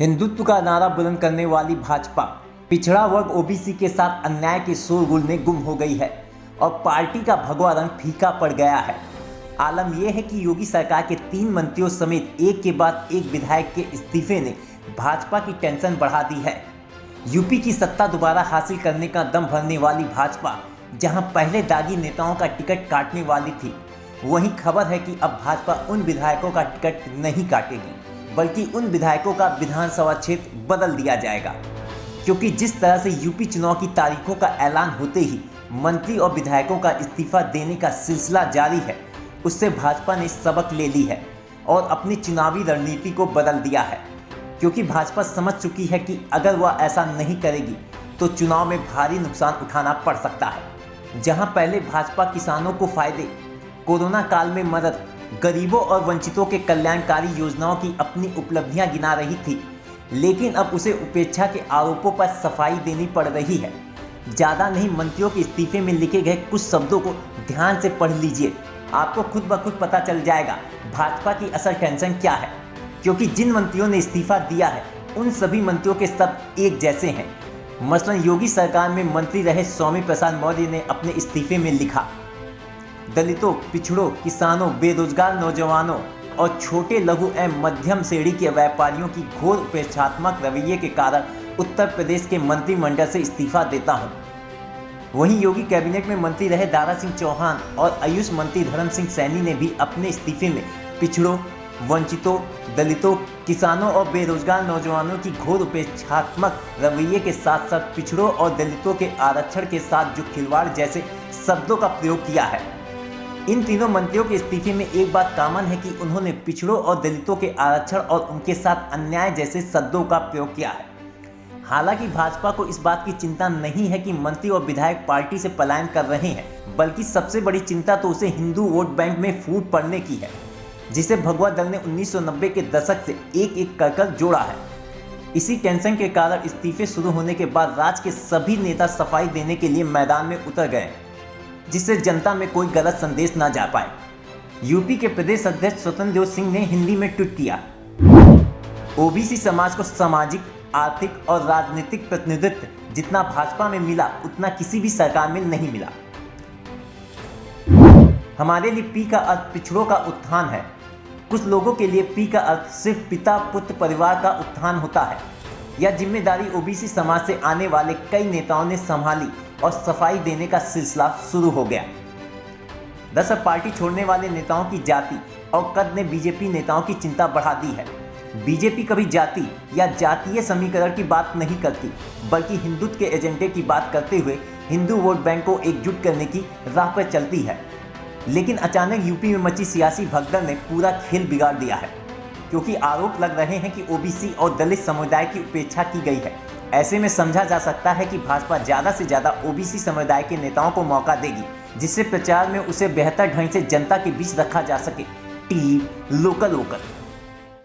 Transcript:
हिंदुत्व का नारा बुलंद करने वाली भाजपा पिछड़ा वर्ग ओबीसी के साथ अन्याय के शोरगुल में गुम हो गई है और पार्टी का भगवा रंग फीका पड़ गया है। आलम यह है कि योगी सरकार के 3 मंत्रियों समेत एक के बाद एक विधायक के इस्तीफे ने भाजपा की टेंशन बढ़ा दी है। यूपी की सत्ता दोबारा हासिल करने का दम भरने वाली भाजपा जहां पहले दागी नेताओं का टिकट काटने वाली थी, वहीं खबर है कि अब भाजपा उन विधायकों का टिकट नहीं काटेगी, बल्कि उन विधायकों का विधानसभा क्षेत्र बदल दिया जाएगा। क्योंकि जिस तरह से यूपी चुनाव की तारीखों का ऐलान होते ही मंत्री और विधायकों का इस्तीफा देने का सिलसिला जारी है, उससे भाजपा ने सबक ले ली है और अपनी चुनावी रणनीति को बदल दिया है। क्योंकि भाजपा समझ चुकी है कि अगर वह ऐसा नहीं करेगी तो चुनाव में भारी नुकसान उठाना पड़ सकता है। जहां पहले भाजपा किसानों को फायदे, कोरोना काल में मदद, गरीबों और वंचितों के कल्याणकारी योजनाओं की अपनी उपलब्धियां गिना रही थी, लेकिन अब उसे उपेक्षा के आरोपों पर सफाई देनी पड़ रही है। ज़्यादा नहीं, मंत्रियों के इस्तीफे में लिखे गए कुछ शब्दों को ध्यान से पढ़ लीजिए, आपको खुद ब खुद पता चल जाएगा भाजपा की असल टेंशन क्या है। क्योंकि जिन मंत्रियों ने इस्तीफा दिया है उन सभी मंत्रियों के शब्द एक जैसे हैं। मसलन योगी सरकार में मंत्री रहे स्वामी प्रसाद मौर्य ने अपने इस्तीफे में लिखा, दलितों, पिछड़ों, किसानों, बेरोजगार नौजवानों और छोटे लघु एवं मध्यम श्रेणी के व्यापारियों की घोर उपेक्षात्मक रवैये के कारण उत्तर प्रदेश के मंत्रिमंडल से इस्तीफा देता हूं। वहीं योगी कैबिनेट में मंत्री रहे दारा सिंह चौहान और आयुष मंत्री धर्म सिंह सैनी ने भी अपने इस्तीफे में पिछड़ों, वंचितों, दलितों, किसानों और बेरोजगार नौजवानों की घोर उपेक्षात्मक रवैये के साथ साथ पिछड़ों और दलितों के आरक्षण के साथ जो खिलवाड़ जैसे शब्दों का प्रयोग किया है। इन तीनों मंत्रियों के इस्तीफे में एक बात कॉमन है कि उन्होंने पिछड़ों और दलितों के आरक्षण और उनके साथ अन्याय जैसे शब्दों का प्रयोग किया है। हालांकि भाजपा को इस बात की चिंता नहीं है कि मंत्री और विधायक पार्टी से पलायन कर रहे हैं, बल्कि सबसे बड़ी चिंता तो उसे हिंदू वोट बैंक में फूट पड़ने की है, जिसे भगवा दल ने 1990 के दशक से एक एक कर जोड़ा है। इसी टेंशन के कारण इस्तीफे शुरू होने के बाद राज्य के सभी नेता सफाई देने के लिए मैदान में उतर गए, जिससे जनता में कोई गलत संदेश ना जा पाए। यूपी के प्रदेश अध्यक्ष स्वतंत्र देव सिंह ने हिंदी में ट्वीट किया, ओबीसी समाज को सामाजिक, आर्थिक और राजनीतिक प्रतिनिधित्व जितना भाजपा में मिला उतना किसी भी सरकार में नहीं मिला। हमारे लिए पी का अर्थ पिछड़ों का उत्थान है। कुछ लोगों के लिए पी का अर्थ सिर्फ पिता पुत्र परिवार का उत्थान होता है। यह जिम्मेदारी ओबीसी समाज से आने वाले कई नेताओं ने संभाली और सफाई देने का सिलसिला शुरू हो गया। दरअसल पार्टी छोड़ने वाले नेताओं की जाति और कद ने बीजेपी नेताओं की चिंता बढ़ा दी है। बीजेपी कभी जाति या जातीय समीकरण की बात नहीं करती, बल्कि हिंदुत्व के एजेंडे की बात करते हुए हिंदू वोट बैंक को एकजुट करने की राह पर चलती है। लेकिन अचानक यूपी में मची सियासी भगदड़ ने पूरा खेल बिगाड़ दिया है, क्योंकि आरोप लग रहे हैं कि ओबीसी और दलित समुदाय की उपेक्षा की गई है। ऐसे में समझा जा सकता है कि भाजपा ज़्यादा से ज़्यादा ओबीसी समुदाय के नेताओं को मौका देगी, जिससे प्रचार में उसे बेहतर ढंग से जनता के बीच रखा जा सके। टीम लोकल होकर